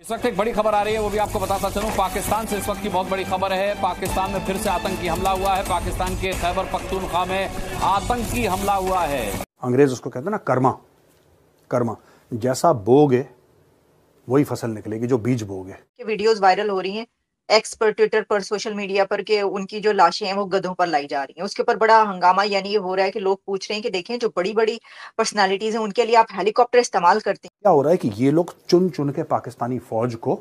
इस वक्त एक बड़ी खबर आ रही है, वो भी आपको बताता चलूं। पाकिस्तान से इस वक्त की बहुत बड़ी खबर है। पाकिस्तान में फिर से आतंकी हमला हुआ है। पाकिस्तान के खैबर पख्तूनख्वा में आतंकी हमला हुआ है। अंग्रेज उसको कहते हैं ना, कर्मा। कर्मा जैसा बोगे वही फसल निकलेगी, जो बीज बोगे। वीडियोस वायरल हो रही हैं एक्स पर, ट्विटर पर, सोशल मीडिया पर के उनकी जो लाशें हैं वो गधों पर लाई जा रही हैं। उसके ऊपर बड़ा हंगामा यानी ये हो रहा है कि लोग पूछ रहे हैं कि देखें, जो बड़ी बड़ी पर्सनालिटीज हैं उनके लिए आप हेलीकॉप्टर इस्तेमाल करते हैं। क्या हो रहा है कि ये लोग चुन चुन के पाकिस्तानी फौज को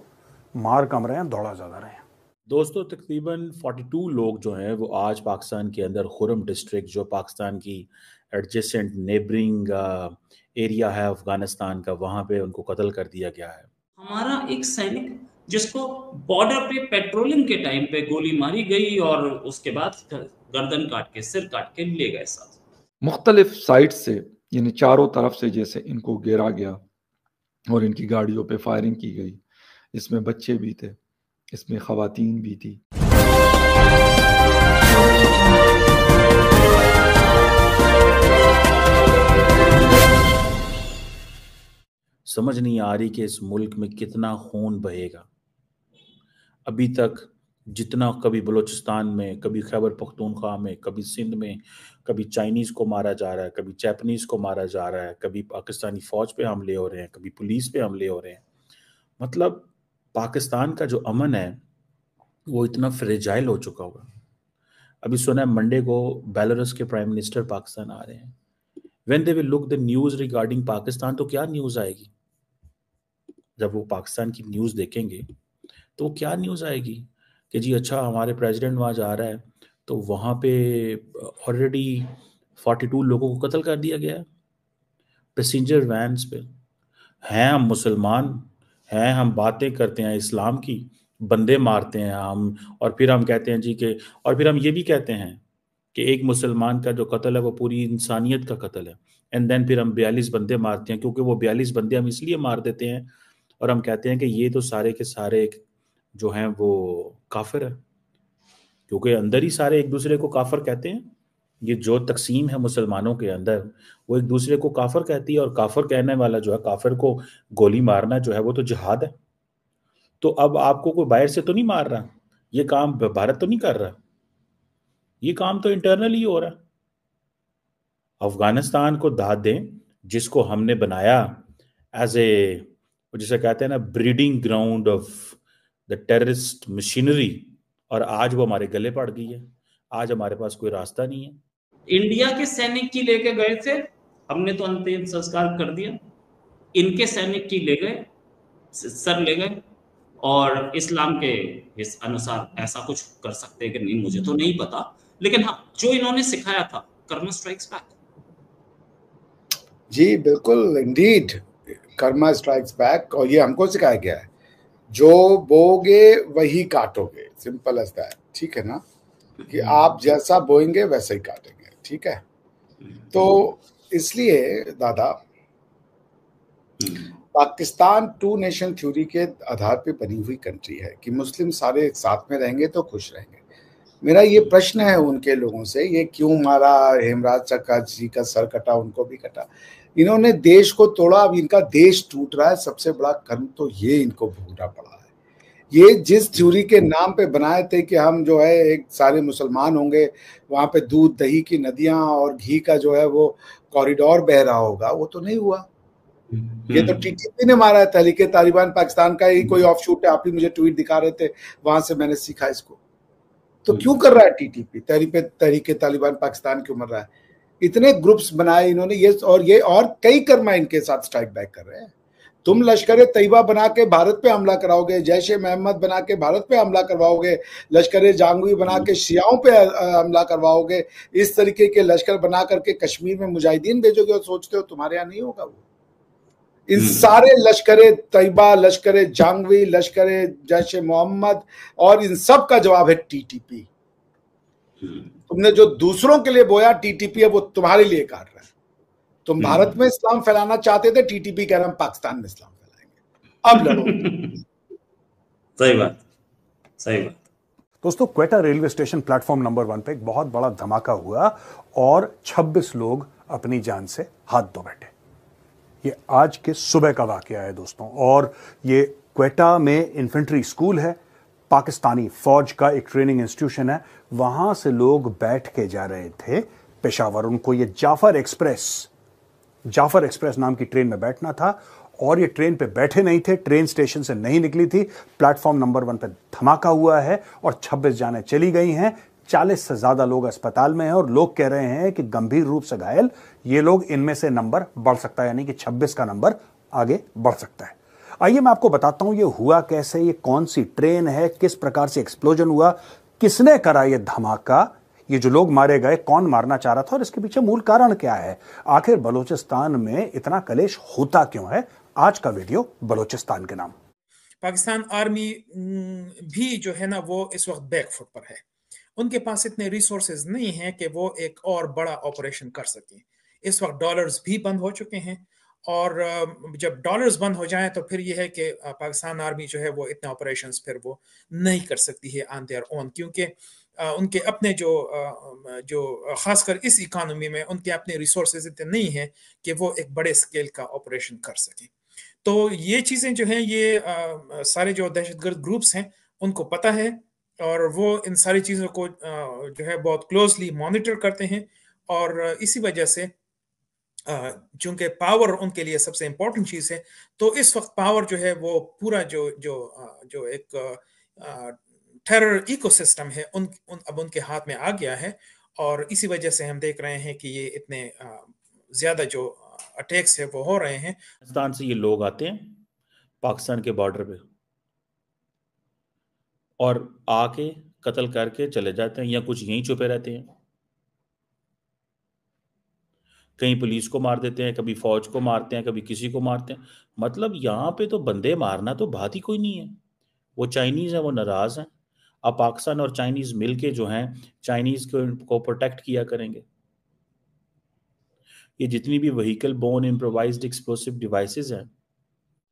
मार कम रहे हैं, दौड़ा ज्यादा रहे हैं। दोस्तों, तकरीबन 42 लोग जो हैं वो आज पाकिस्तान के अंदर खुरम डिस्ट्रिक्ट, जो पाकिस्तान की एडजेसेंट नेबरिंग एरिया है अफगानिस्तान का, वहाँ पे उनको कत्ल कर दिया गया है। हमारा एक सैनिक जिसको बॉर्डर पे पेट्रोलिंग के टाइम पे गोली मारी गई और उसके बाद गर्दन काट के, सिर काट के ले गए साथ। मुख्तलिफ साइड से, यानी चारों तरफ से जैसे इनको घेरा गया और इनकी गाड़ियों पे फायरिंग की गई। इसमें बच्चे भी थे, इसमें खवातीन भी थी। समझ नहीं आ रही कि इस मुल्क में कितना खून बहेगा। अभी तक जितना कभी बलूचिस्तान में, कभी खैबर पख्तूनख्वा में, कभी सिंध में, कभी चाइनीज़ को मारा जा रहा है, कभी जापानीज़ को मारा जा रहा है, कभी पाकिस्तानी फ़ौज पे हमले हो रहे हैं, कभी पुलिस पे हमले हो रहे हैं। मतलब पाकिस्तान का जो अमन है वो इतना फ्रेजाइल हो चुका हुआ। अभी सुना है मंडे को बेलारूस के प्राइम मिनिस्टर पाकिस्तान आ रहे हैं। When they will look the news regarding Pakistan, तो क्या न्यूज़ आएगी? जब वो पाकिस्तान की न्यूज़ देखेंगे तो वो क्या न्यूज़ आएगी कि जी अच्छा हमारे प्रेसिडेंट वहाँ जा रहा है तो वहाँ पे ऑलरेडी 42 लोगों को कत्ल कर दिया गया है पैसेंजर वैन्स पे। हैं हम मुसलमान, हैं हम बातें करते हैं इस्लाम की, बंदे मारते हैं हम, और फिर हम कहते हैं जी के, और फिर हम ये भी कहते हैं कि एक मुसलमान का जो कत्ल है वो पूरी इंसानियत का कत्ल है। एंड देन फिर हम 42 बंदे मारते हैं, क्योंकि वो 42 बंदे हम इसलिए मार देते हैं और हम कहते हैं कि ये तो सारे के सारे जो हैं वो काफिर है, क्योंकि अंदर ही सारे एक दूसरे को काफिर कहते हैं। ये जो तकसीम है मुसलमानों के अंदर, वो एक दूसरे को काफिर कहती है, और काफिर कहने वाला जो है, काफिर को गोली मारना जो है वो तो जिहाद है। तो अब आपको कोई बाहर से तो नहीं मार रहा, ये काम भारत तो नहीं कर रहा, ये काम तो इंटरनल ही हो रहा है। अफगानिस्तान को दाद दें, जिसको हमने बनाया एज ए, जिसे कहते हैं ना, breeding ground of the terrorist machinery, और आज वो हमारे गले पड़ गई है। आज हमारे पास कोई रास्ता नहीं है। इंडिया के सैनिक की लेके गए थे, हमने तो अंतिम संस्कार कर दिया। इनके सैनिक की ले गए, सर ले गए, और इस्लाम के इस अनुसार ऐसा कुछ कर सकते हैं कि नहीं मुझे तो नहीं पता, लेकिन हाँ, जो इन्होंने सिखाया था, कर्मा स्ट्राइक्स बैक। जी बिल्कुल, इंडीड, कर्मा स्ट्राइक्स बैक। और ये हमको सिखाया गया है, जो बोगे वही काटोगे, सिंपल एज दैट। ठीक है ना, कि आप जैसा बोएंगे वैसा ही काटेंगे। ठीक है, तो इसलिए दादा, पाकिस्तान टू नेशन थ्योरी के आधार पे बनी हुई कंट्री है कि मुस्लिम सारे एक साथ में रहेंगे तो खुश रहेंगे। मेरा ये प्रश्न है उनके लोगों से, ये क्यों मारा, हेमराज चक्का जी का सर कटा, उनको भी कटा। इन्होंने देश को तोड़ा, अब इनका देश टूट रहा है। सबसे बड़ा कर्म तो ये इनको भोगना पड़ा है। ये जिस थ्योरी के नाम पे बनाए थे कि हम जो है एक सारे मुसलमान होंगे, वहां पे दूध दही की नदियां और घी का जो है वो कॉरिडोर बह रहा होगा, वो तो नहीं हुआ। ये तो टीटीपी ने मारा है। तहरीके तालिबान पाकिस्तान का ही कोई ऑफशूट है, आप ही मुझे ट्वीट दिखा रहे थे, वहां से मैंने सीखा इसको। तो क्यों कर रहा है टीटीपी? तहरीके तालिबान पाकिस्तान क्यों मर रहा है? इतने ग्रुप्स बनाए इन्होंने, ये और कई कर्मा इनके साथ स्ट्राइक बैक कर रहे हैं। तुम लश्कर तैयबा बना के भारत पे हमला कराओगे, जैश ए मोहम्मद बना के भारत पे हमला करवाओगे, लश्कर जांगवी बना के शियाओं पे हमला करवाओगे, इस तरीके के लश्कर बना करके कश्मीर में मुजाहिदीन भेजोगे और सोचते हो तुम्हारे यहाँ नहीं होगा। वो इन सारे लश्कर तैयबा, लश्कर जांगवी, लश्कर जैश ए मोहम्मद, और इन सब का जवाब है टीटीपी। तुमने जो दूसरों के लिए बोया, टीटीपी है वो तुम्हारे लिए काट रहा है। तुम भारत में इस्लाम फैलाना चाहते थे, टीटीपी कह रहा हम पाकिस्तान में इस्लाम फैलाएंगे। अब लड़ो। सही बात, सही बात। दोस्तों, Quetta railway station platform number 1 पे एक बहुत बड़ा धमाका हुआ और 26 लोग अपनी जान से हाथ धो बैठे। ये आज के सुबह का वाकया है दोस्तों, और ये क्वेटा में इन्फेंट्री स्कूल है, पाकिस्तानी फौज का एक ट्रेनिंग इंस्टीट्यूशन है, वहां से लोग बैठ के जा रहे थे पेशावर। उनको ये जाफर एक्सप्रेस नाम की ट्रेन में बैठना था और ये ट्रेन पे बैठे नहीं थे, ट्रेन स्टेशन से नहीं निकली थी, प्लेटफॉर्म नंबर 1 पे धमाका हुआ है और 26 जानें चली गई हैं। 40 से ज्यादा लोग अस्पताल में हैं और लोग कह रहे हैं कि गंभीर रूप से घायल ये लोग, इनमें से नंबर बढ़ सकता है, यानी कि 26 का नंबर आगे बढ़ सकता है। आइए मैं आपको बताता हूं ये हुआ कैसे, ये कौन सी ट्रेन है, किस प्रकार से एक्सप्लोजन हुआ, किसने करा ये धमाका, ये जो लोग मारे गए कौन मारना चाह रहा था और इसके पीछे मूल कारण क्या है, आखिर बलूचिस्तान में इतना कलेश होता क्यों है। आज का वीडियो बलूचिस्तान के नाम। पाकिस्तान आर्मी भी जो है ना वो इस वक्त बैकफुट पर है। उनके पास इतने रिसोर्सेज नहीं हैं कि वो एक और बड़ा ऑपरेशन कर सकें। इस वक्त डॉलर्स भी बंद हो चुके हैं और जब डॉलर्स बंद हो जाएं तो फिर यह है कि पाकिस्तान आर्मी जो है वो इतने ऑपरेशंस फिर वो नहीं कर सकती है ऑन देयर ओन, क्योंकि उनके अपने जो खासकर इस इकोनॉमी में उनके अपने रिसोर्सेज इतने नहीं हैं कि वो एक बड़े स्केल का ऑपरेशन कर सकें। तो ये चीज़ें जो हैं ये सारे जो दहशतगर्द ग्रुप्स हैं उनको पता है और वो इन सारी चीज़ों को जो है बहुत क्लोजली मॉनिटर करते हैं और इसी वजह से चूंकि पावर उनके लिए सबसे इम्पोर्टेंट चीज़ है, तो इस वक्त पावर जो है वो पूरा जो एक टेरर इकोसिस्टम है अब उनके हाथ में आ गया है और इसी वजह से हम देख रहे हैं कि ये इतने ज़्यादा जो अटैक्स है वो हो रहे हैं। पाकिस्तान से ये लोग आते हैं पाकिस्तान के बॉर्डर पे और आके कत्ल करके चले जाते हैं या कुछ यहीं छुपे रहते हैं, कहीं पुलिस को मार देते हैं, कभी फौज को मारते हैं, कभी किसी को मारते हैं। मतलब यहाँ पे तो बंदे मारना तो बात ही कोई नहीं है। वो चाइनीज है, वो नाराज हैं। अब पाकिस्तान और चाइनीज मिलके जो हैं चाइनीज को प्रोटेक्ट किया करेंगे। ये जितनी भी vehicle borne improvised explosive devices हैं।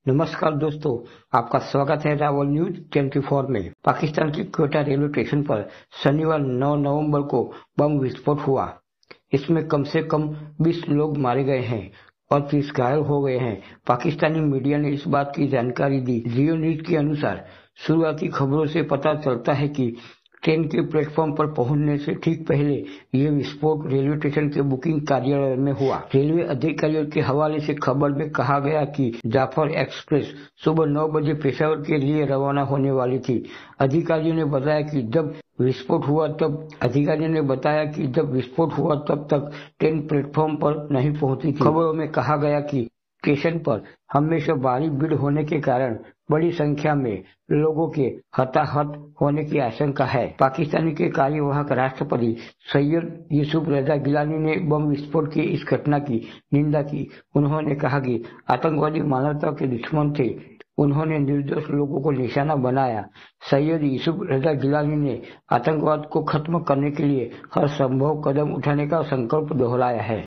नमस्कार दोस्तों, आपका स्वागत है रावल न्यूज 24 में। पाकिस्तान के क्वेटा रेलवे स्टेशन पर शनिवार 9 नवंबर को बम विस्फोट हुआ। इसमें कम से कम 20 लोग मारे गए हैं और 30 घायल हो गए हैं। पाकिस्तानी मीडिया ने इस बात की जानकारी दी। जियो न्यूज के अनुसार शुरुआती खबरों से पता चलता है कि ट्रेन के प्लेटफॉर्म पर पहुंचने से ठीक पहले ये विस्फोट रेलवे स्टेशन के बुकिंग कार्यालय में हुआ। रेलवे अधिकारियों के हवाले से खबर में कहा गया कि जाफर एक्सप्रेस सुबह 9 बजे पेशावर के लिए रवाना होने वाली थी। अधिकारियों ने बताया कि जब विस्फोट हुआ तब तक ट्रेन प्लेटफॉर्म पर नहीं पहुंची थी। खबरों में कहा गया कि स्टेशन पर हमेशा भारी भीड़ होने के कारण बड़ी संख्या में लोगों के हताहत होने की आशंका है। पाकिस्तानी के कार्यवाहक राष्ट्रपति सैयद यूसुफ रजा गिलानी ने बम विस्फोट की इस घटना की निंदा की। उन्होंने कहा कि आतंकवादी मानवता के दुश्मन थे, उन्होंने निर्दोष लोगों को निशाना बनाया। सैयद यूसुफ रजा गिलानी ने आतंकवाद को खत्म करने के लिए हर संभव कदम उठाने का संकल्प दोहराया है।